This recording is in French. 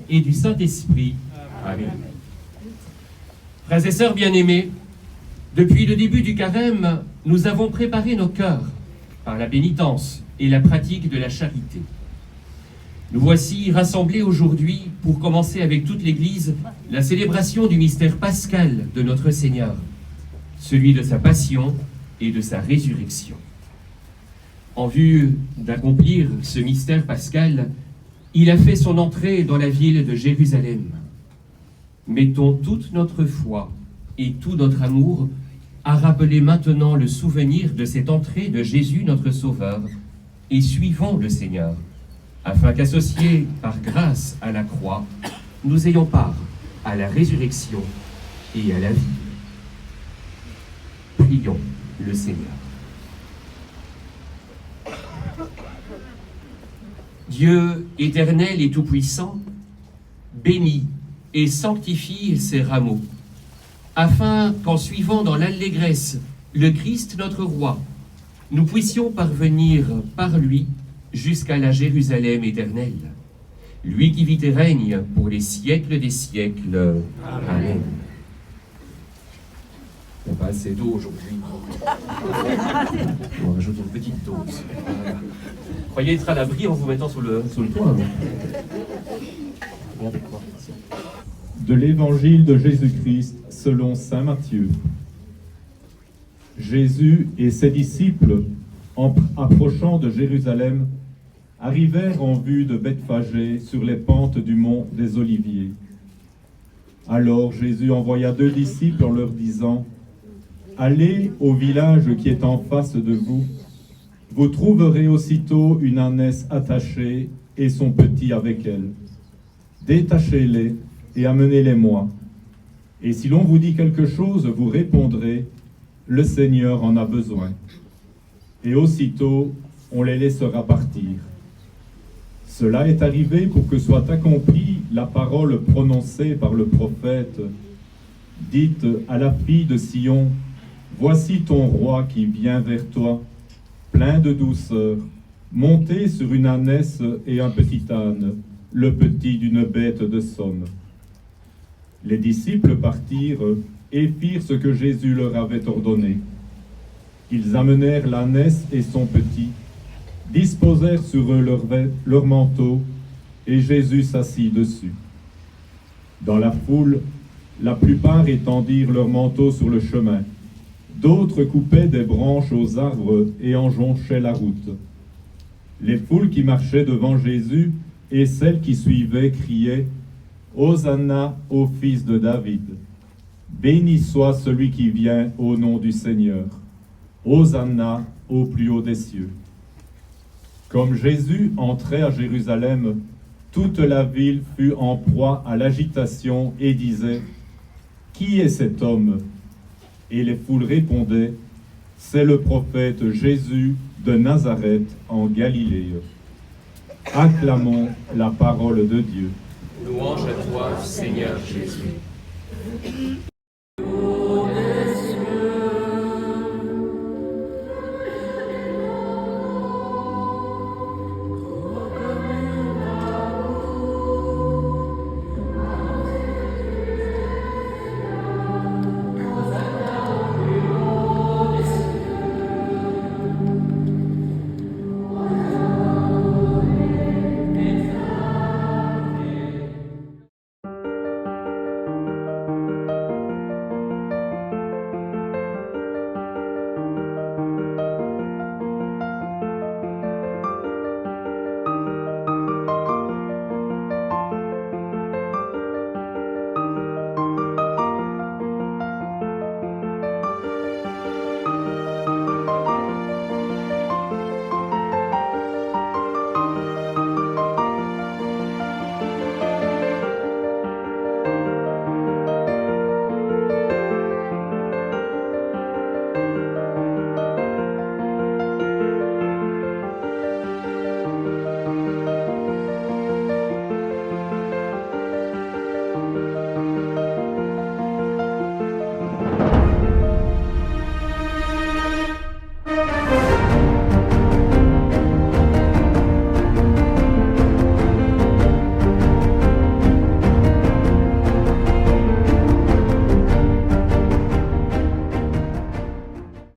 et du Saint-Esprit. Amen. Frères et sœurs bien-aimés, depuis le début du carême, nous avons préparé nos cœurs par la pénitence et la pratique de la charité. Nous voici rassemblés aujourd'hui pour commencer avec toute l'Église la célébration du mystère pascal de notre Seigneur, celui de sa passion et de sa résurrection. En vue d'accomplir ce mystère pascal, il a fait son entrée dans la ville de Jérusalem. Mettons toute notre foi et tout notre amour à rappeler maintenant le souvenir de cette entrée de Jésus notre Sauveur et suivons le Seigneur, afin qu'associés par grâce à la croix, nous ayons part à la résurrection et à la vie. Prions le Seigneur. Dieu éternel et tout-puissant, bénis et sanctifie ces rameaux, afin qu'en suivant dans l'allégresse le Christ notre Roi, nous puissions parvenir par lui jusqu'à la Jérusalem éternelle, lui qui vit et règne pour les siècles des siècles. Amen. Il n'y a pas assez d'eau aujourd'hui. On rajoute une petite dose. Croyez être à l'abri en vous mettant sous le toit. De l'Évangile de Jésus-Christ selon saint Matthieu. Jésus et ses disciples, en approchant de Jérusalem, arrivèrent en vue de Bethphagée sur les pentes du mont des Oliviers. Alors Jésus envoya 2 disciples en leur disant : « Allez au village qui est en face de vous. Vous trouverez aussitôt une ânesse attachée et son petit avec elle. Détachez-les et amenez-les-moi. Et si l'on vous dit quelque chose, vous répondrez : le Seigneur en a besoin. Et aussitôt, on les laissera partir. Cela est arrivé pour que soit accomplie la parole prononcée par le prophète. Dites à la fille de Sion : voici ton roi qui vient vers toi, plein de douceur, monté sur une ânesse et un petit âne, le petit d'une bête de somme. Les disciples partirent et firent ce que Jésus leur avait ordonné. Ils amenèrent l'ânesse et son petit, disposèrent sur eux leur manteau, et Jésus s'assit dessus. Dans la foule, la plupart étendirent leurs manteaux sur le chemin. D'autres coupaient des branches aux arbres et en jonchaient la route. Les foules qui marchaient devant Jésus et celles qui suivaient criaient : Hosanna au fils de David. Béni soit celui qui vient au nom du Seigneur. Hosanna au plus haut des cieux. Comme Jésus entrait à Jérusalem, toute la ville fut en proie à l'agitation et disait : Qui est cet homme ? Et les foules répondaient : C'est le prophète Jésus de Nazareth en Galilée. Acclamons la parole de Dieu. Louange à toi, Seigneur Jésus.